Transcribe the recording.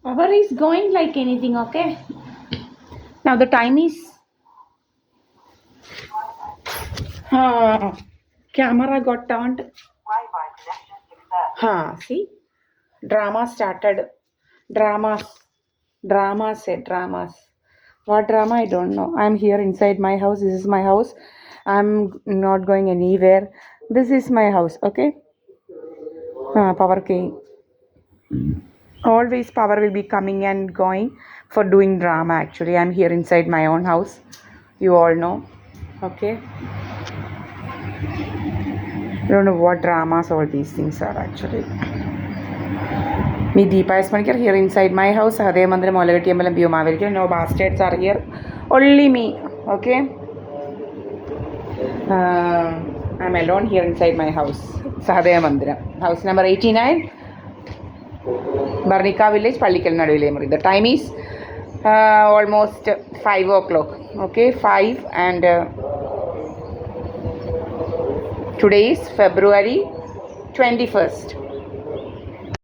Our is going like anything, okay? Now the time is camera got turned. Wi-Fi connection success. See? Drama started. Dramas. Dramas said dramas. What drama? I don't know. I'm here inside my house. This is my house. I'm not going anywhere. This is my house, okay? Power came. Always power will be coming and going for doing drama. Actually, I'm here inside my own house. You all know, okay? I don't know what dramas all these things are actually. Me Deepa Esmanikar here inside my house. Sahadev Mandiram, Olagatti Ambalam, Bhumavelkar. No bastards are here. Only me, okay? I'm alone here inside my house. Sahadev Mandiram. House number 89. Barnika village, Pallikal Nadu. The time is almost 5 o'clock. Okay, 5 and today is February 21st.